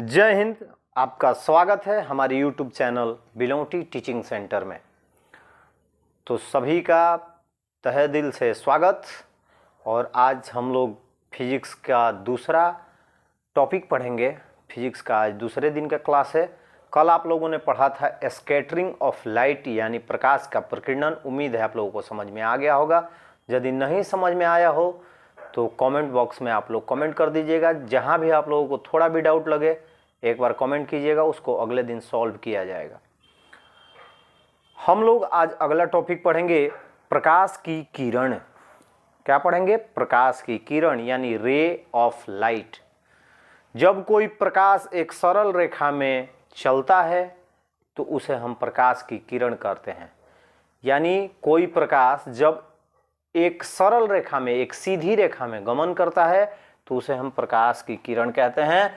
जय हिंद। आपका स्वागत है हमारे YouTube चैनल बिलोटी टीचिंग सेंटर में। तो सभी का तहे दिल से स्वागत। और आज हम लोग फिजिक्स का दूसरा टॉपिक पढ़ेंगे। फिजिक्स का आज दूसरे दिन का क्लास है। कल आप लोगों ने पढ़ा था स्कैटरिंग ऑफ लाइट यानी प्रकाश का प्रकीर्णन। उम्मीद है आप लोगों को समझ में आ गया होगा। यदि नहीं समझ में आया हो तो कमेंट बॉक्स में आप लोग कमेंट कर दीजिएगा। जहां भी आप लोगों को थोड़ा भी डाउट लगे एक बार कमेंट कीजिएगा, उसको अगले दिन सॉल्व किया जाएगा। हम लोग आज अगला टॉपिक पढ़ेंगे प्रकाश की किरण। क्या पढ़ेंगे? प्रकाश की किरण यानी रे ऑफ लाइट। जब कोई प्रकाश एक सरल रेखा में चलता है तो उसे हम प्रकाश की किरण कहते हैं। यानी कोई प्रकाश जब एक सरल रेखा में, एक सीधी रेखा में गमन करता है तो उसे हम प्रकाश की किरण कहते हैं।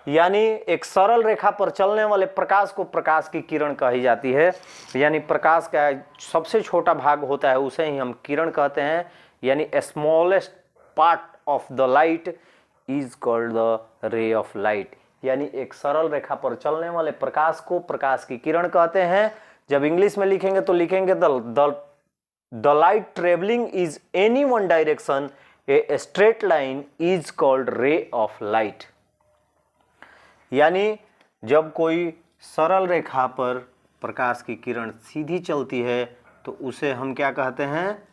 यानी एक सरल रेखा पर चलने वाले प्रकाश को प्रकाश की किरण कही जाती है। यानी प्रकाश का सबसे छोटा भाग होता है उसे ही हम किरण कहते हैं। यानी smallest part of the light is called the ray of light. यानी एक सरल रेखा पर चलने वाले प्रकाश को प्रकाश की किरण कहते हैं। जब इंग्लिश में लिखेंगे तो लिखेंगे the light travelling is any one direction, a straight line is called ray of light. यानी जब कोई सरल रेखा पर प्रकाश की किरण सीधी चलती है तो उसे हम क्या कहते हैं?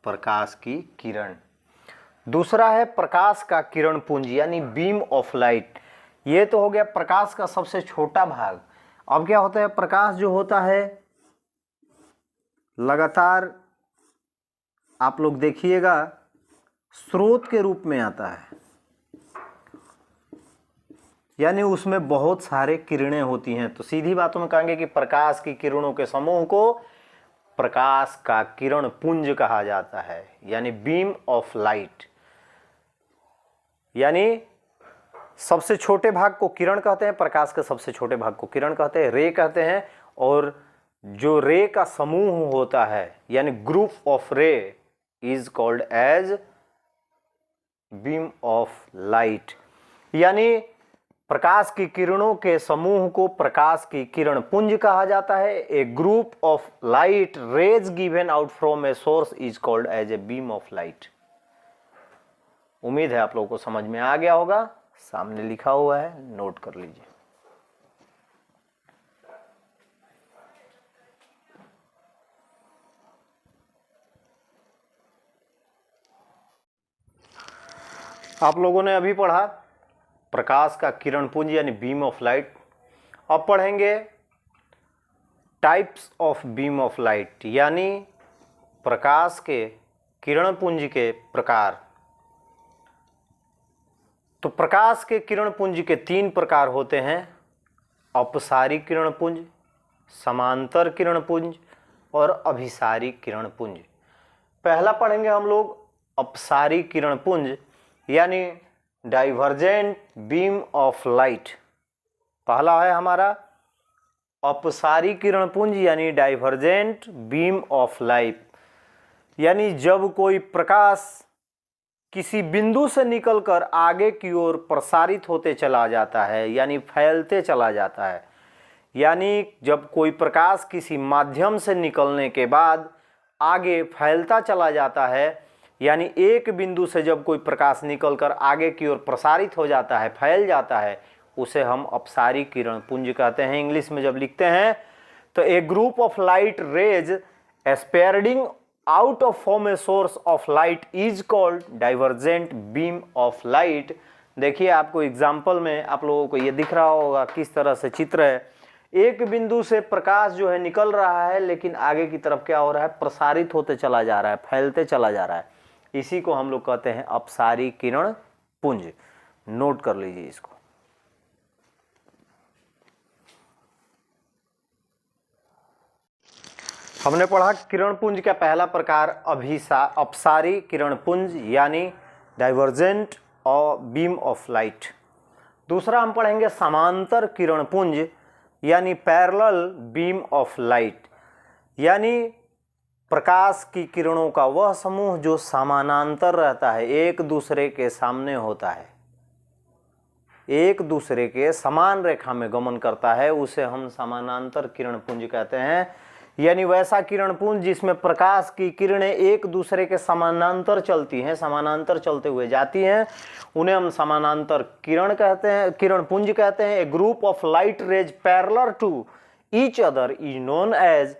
प्रकाश की किरण। दूसरा है प्रकाश का किरण पुंज यानी बीम ऑफ लाइट। ये तो हो गया प्रकाश का सबसे छोटा भाग। अब क्या होता है? प्रकाश जो होता है लगातार आप लोग देखिएगा स्रोत के रूप में आता है। यानी उसमें बहुत सारे किरणें होती हैं। तो सीधी बातों में कहेंगे कि प्रकाश की किरणों के समूह को प्रकाश का किरण पुंज कहा जाता है यानी बीम ऑफ लाइट। यानी सबसे छोटे भाग को किरण कहते हैं, प्रकाश के सबसे छोटे भाग को किरण कहते हैं, रे कहते हैं। और जो रे का समूह होता है यानी group of ray is called as beam of light. यानी प्रकाश की किरणों के समूह को प्रकाश की किरण पुंज कहा जाता है। A group of light rays given out from a source is called as a beam of light. उम्मीद है आप लोगों को समझ में आ गया होगा। सामने लिखा हुआ है, नोट कर लीजिए। आप लोगों ने अभी पढ़ा प्रकाश का किरण पुंज यानी बीम ऑफ लाइट। अब पढ़ेंगे types of beam of light यानी प्रकाश के किरण पुंज के प्रकार। तो प्रकाश के किरण पुंज के 3 प्रकार होते हैं: अपसारी किरण पुंज, समांतर किरण पुंज और अभिसारी किरण पुंज। पहला पढ़ेंगे हम लोग अपसारी किरण पुंज यानी डाइवर्जेंट बीम ऑफ लाइट। पहला है हमारा अपसारी किरण पुंज यानी डाइवर्जेंट बीम ऑफ लाइट। यानी जब कोई प्रकाश किसी बिंदु से निकलकर आगे की ओर प्रसारित होते चला जाता है यानी फैलते चला जाता है। यानी जब कोई प्रकाश किसी माध्यम से निकलने के बाद आगे फैलता चला जाता है, यानी एक बिंदु से जब कोई प्रकाश निकलकर आगे की ओर प्रसारित हो जाता है, फैल जाता है, उसे हम अपसारी किरण पुंज कहते हैं। इंग्लिश में जब लिखते हैं तो a group of light rays spreading out of from a source of light is called divergent beam of light. देखिए आपको एग्जाम्पल में आप लोगों को ये दिख रहा होगा किस तरह से चित्र है। एक बिंदु से प्रकाश जो है निकल रहा है लेकिन आगे की तरफ क्या हो रहा है? प्रसारित होते चला जा रहा है, फैलते चला जा रहा है। इसी को हम लोग कहते हैं अपसारी किरण पुंज। नोट कर लीजिए इसको। हमने पढ़ा किरण पुंज का पहला प्रकार अपसारी किरण पुंज यानी डाइवर्जेंट और बीम ऑफ लाइट। दूसरा हम पढ़ेंगे समांतर किरण पुंज यानी पैरेलल बीम ऑफ लाइट। यानी प्रकाश की किरणों का वह समूह जो समानांतर रहता है, एक दूसरे के सामने होता है। एक दूसरे के समान रेखा में गमन करता है उसे हम समानांतर किरण पुंज कहते हैं। यानी वैसा किरण पुंज जिसमें प्रकाश की किरणें एक दूसरे के समानांतर चलती हैं, समानांतर चलते हुए जाती हैं, उन्हें हम समानांतर किरण कहते हैं, किरण पुंज कहते हैं। A group of light rays parallel to each other is known as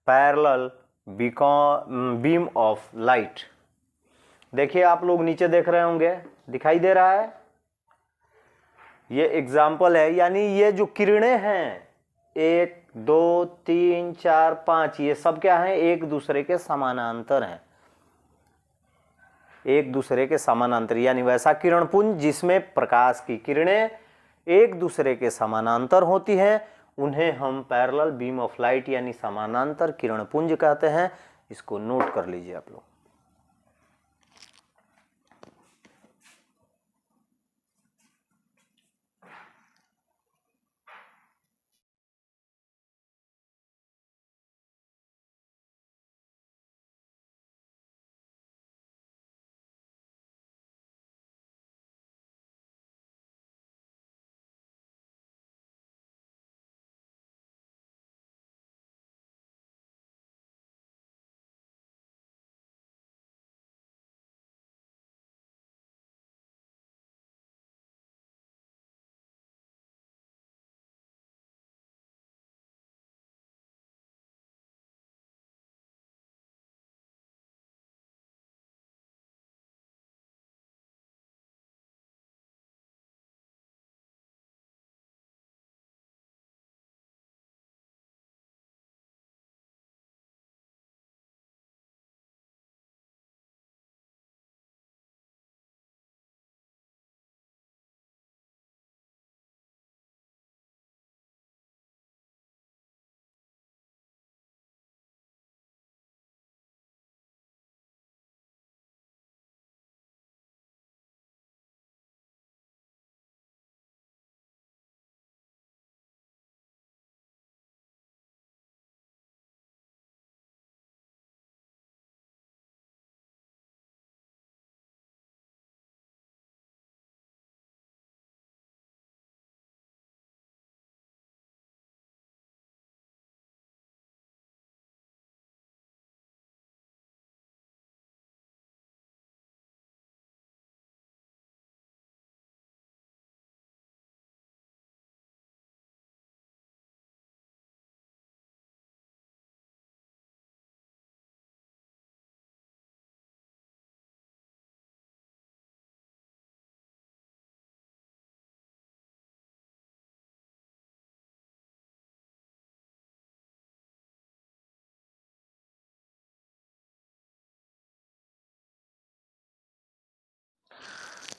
parallel beam of light. देखिए आप लोग नीचे देख रहे होंगे, दिखाई दे रहा है, ये एग्जाम्पल है। यानी ये जो किरणें हैं 1 2 3 4 5 ये सब क्या है, एक दूसरे के समानांतर हैं, एक दूसरे के समानांतर। यानी वैसा किरण पुंज जिसमें प्रकाश की किरणें एक दूसरे के समानांतर होती हैं उन्हें हम पैरेलल बीम ऑफ लाइट यानी समानांतर किरण पुंज कहते हैं। इसको नोट कर लीजिए आप लोग।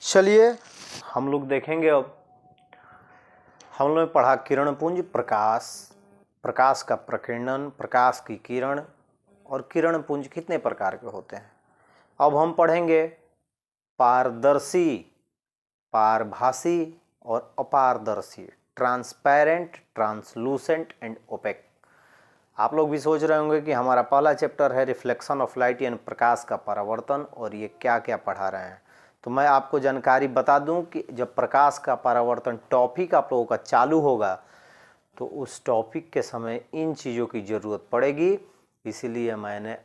चलिए हम लोग देखेंगे अब, हम लोगों ने पढ़ा किरण पुंज, प्रकाश, प्रकाश का प्रकीर्णन, प्रकाश की किरण और किरण पुंज कितने प्रकार के होते हैं। अब हम पढ़ेंगे पारदर्शी, पारभासी और अपारदर्शी, ट्रांसपेरेंट, ट्रांसलूसेंट एंड ओपेक। आप लोग भी सोच रहे होंगे कि हमारा पहला चैप्टर है रिफ्लेक्शन ऑफ लाइट यानी प्रकाश का परावर्तन और ये क्या क्या पढ़ा रहे हैं। तो मैं आपको जानकारी बता दूं कि जब प्रकाश का परावर्तन टॉपिक आप लोगों का चालू होगा तो उस टॉपिक के समय इन चीज़ों की ज़रूरत पड़ेगी, इसीलिए मैंने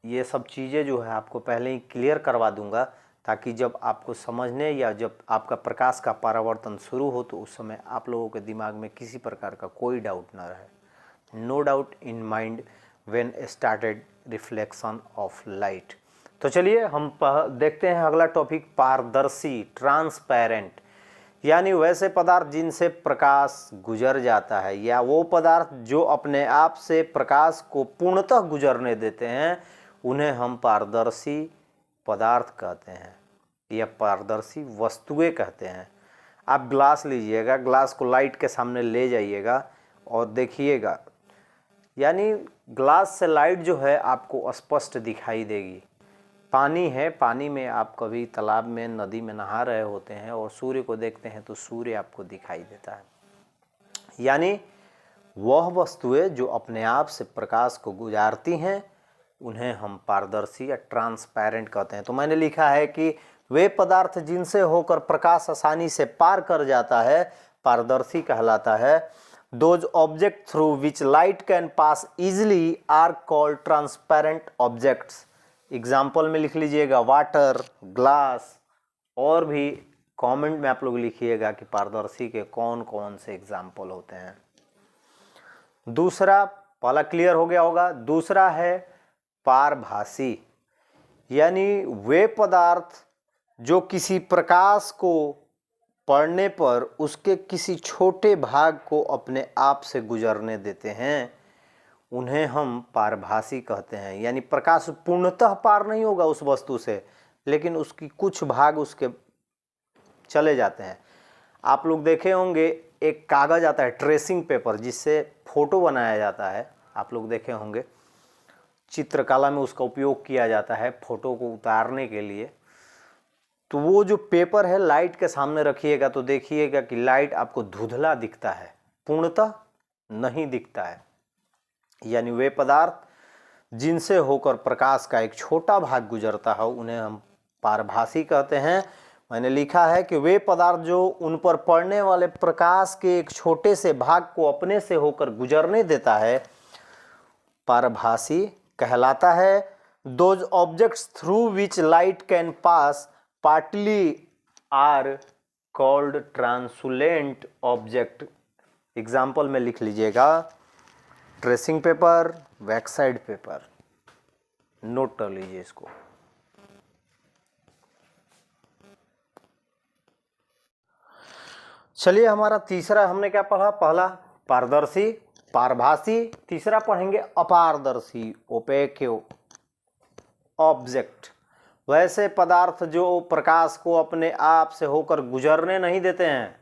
ये सब चीज़ें जो है आपको पहले ही क्लियर करवा दूंगा ताकि जब आपको समझने या जब आपका प्रकाश का परावर्तन शुरू हो तो उस समय आप लोगों के दिमाग में किसी प्रकार का कोई डाउट ना रहे। No doubt in mind when started reflection of light. तो चलिए हम देखते हैं अगला टॉपिक, पारदर्शी, ट्रांसपेरेंट, यानी वैसे पदार्थ जिनसे प्रकाश गुजर जाता है या वो पदार्थ जो अपने आप से प्रकाश को पूर्णतः गुजरने देते हैं उन्हें हम पारदर्शी पदार्थ कहते हैं या पारदर्शी वस्तुएं कहते हैं। आप ग्लास लीजिएगा, ग्लास को लाइट के सामने ले जाइएगा और देखिएगा, यानी ग्लास से लाइट जो है आपको स्पष्ट दिखाई देगी। पानी है, पानी में आप कभी तालाब में, नदी में नहा रहे होते हैं और सूर्य को देखते हैं तो सूर्य आपको दिखाई देता है। यानी वह वस्तुएं जो अपने आप से प्रकाश को गुजारती हैं उन्हें हम पारदर्शी या ट्रांसपेरेंट कहते हैं। तो मैंने लिखा है कि वे पदार्थ जिनसे होकर प्रकाश आसानी से पार कर जाता है पारदर्शी कहलाता है। Those objects through which light can pass easily are called transparent objects। Example में लिख लीजिएगा वाटर, ग्लास, और भी कमेंट में आप लोग लिखिएगा कि पारदर्शी के कौन कौन से एग्जाम्पल होते हैं। दूसरा, पहला क्लियर हो गया होगा। दूसरा है पारभासी, यानी वे पदार्थ जो किसी प्रकाश को पड़ने पर उसके किसी छोटे भाग को अपने आप से गुजरने देते हैं, उन्हें हम पारभासी कहते हैं। यानी प्रकाश पूर्णतः पार नहीं होगा उस वस्तु से, लेकिन उसकी कुछ भाग उसके चले जाते हैं। आप लोग देखे होंगे एक कागज़ आता है ट्रेसिंग पेपर, जिससे फोटो बनाया जाता है। आप लोग देखे होंगे चित्रकला में उसका उपयोग किया जाता है फोटो को उतारने के लिए। तो वो जो पेपर है लाइट के सामने रखिएगा तो देखिएगा कि लाइट आपको धुंधला दिखता है, पूर्णतः नहीं दिखता है। यानी वे पदार्थ जिनसे होकर प्रकाश का एक छोटा भाग गुजरता है उन्हें हम पारभासी कहते हैं। मैंने लिखा है कि वे पदार्थ जो उन पर पड़ने वाले प्रकाश के एक छोटे से भाग को अपने से होकर गुजरने देता है पारभासी कहलाता है। Those objects through which light can pass partly are called translucent object। Example में लिख लीजिएगा ट्रेसिंग पेपर, वैक्साइड पेपर, नोट कर लीजिए इसको। चलिए, हमारा तीसरा हमने क्या पढ़ा? पहला पारदर्शी, पारभासी। तीसरा पढ़ेंगे अपारदर्शी, ओपेक्यो ऑब्जेक्ट। वैसे पदार्थ जो प्रकाश को अपने आप से होकर गुजरने नहीं देते हैं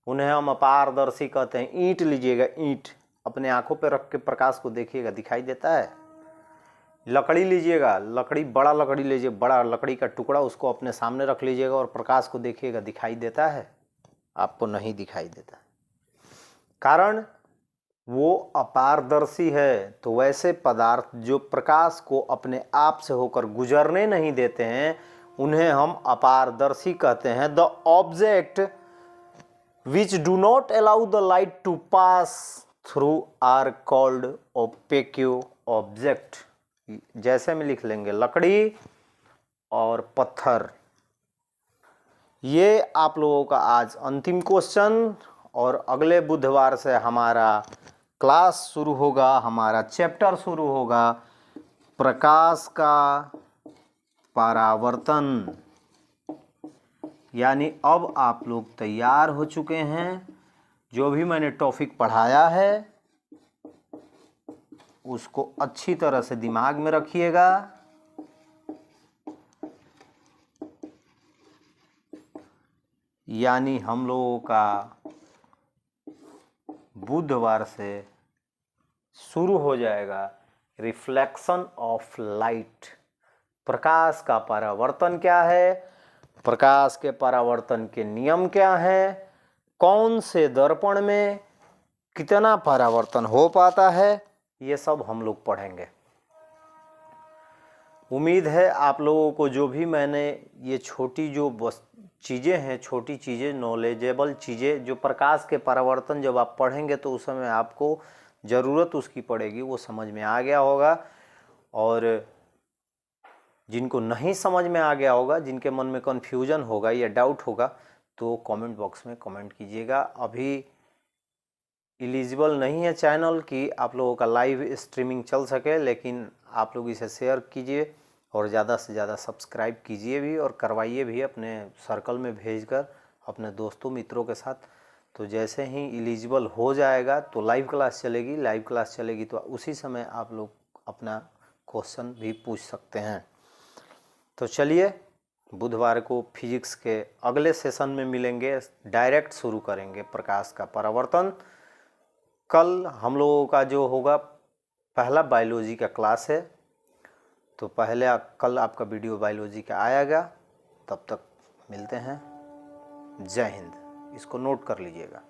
उन्हें हम अपारदर्शी कहते हैं। ईंट लीजिएगा, ईंट अपने आंखों पे रख के प्रकाश को देखिएगा, दिखाई देता है। लकड़ी लीजिएगा, लकड़ी, बड़ा लकड़ी लीजिए, बड़ा लकड़ी का टुकड़ा, उसको अपने सामने रख लीजिएगा और प्रकाश को देखिएगा, दिखाई देता है? आपको नहीं दिखाई देता, कारण वो अपारदर्शी है। तो वैसे पदार्थ जो प्रकाश को अपने आप से होकर गुजरने नहीं देते हैं उन्हें हम अपारदर्शी कहते हैं। The object which do not allow the light to pass through are called opaque object. जैसे में लिख लेंगे लकड़ी और पत्थर। ये आप लोगों का आज अंतिम क्वेश्चन, और अगले बुधवार से हमारा क्लास शुरू होगा, हमारा चैप्टर शुरू होगा प्रकाश का परावर्तन। यानी अब आप लोग तैयार हो चुके हैं। जो भी मैंने टॉपिक पढ़ाया है उसको अच्छी तरह से दिमाग में रखिएगा। यानी हम लोगों का बुधवार से शुरू हो जाएगा रिफ्लेक्शन ऑफ लाइट। प्रकाश का परावर्तन क्या है, प्रकाश के परावर्तन के नियम क्या हैं, कौन से दर्पण में कितना परावर्तन हो पाता है, ये सब हम लोग पढ़ेंगे। उम्मीद है आप लोगों को जो भी मैंने ये छोटी जो चीज़ें हैं, छोटी चीज़ें, नॉलेजेबल चीज़ें, जो प्रकाश के परावर्तन जब आप पढ़ेंगे तो उस समय आपको ज़रूरत उसकी पड़ेगी, वो समझ में आ गया होगा। और जिनको नहीं समझ में आ गया होगा, जिनके मन में कन्फ्यूजन होगा या डाउट होगा, तो कमेंट बॉक्स में कमेंट कीजिएगा। अभी एलिजिबल नहीं है चैनल कि आप लोगों का लाइव स्ट्रीमिंग चल सके, लेकिन आप लोग इसे शेयर कीजिए और ज़्यादा से ज़्यादा सब्सक्राइब कीजिए भी और करवाइए भी अपने सर्कल में भेजकर अपने दोस्तों मित्रों के साथ। तो जैसे ही एलिजिबल हो जाएगा तो लाइव क्लास चलेगी, लाइव क्लास चलेगी तो उसी समय आप लोग अपना क्वेश्चन भी पूछ सकते हैं। तो चलिए, बुधवार को फिजिक्स के अगले सेशन में मिलेंगे, डायरेक्ट शुरू करेंगे प्रकाश का परावर्तन। कल हम लोगों का जो होगा पहला बायोलॉजी का क्लास है, तो कल आपका वीडियो बायोलॉजी का आएगा। तब तक मिलते हैं। जय हिंद। इसको नोट कर लीजिएगा।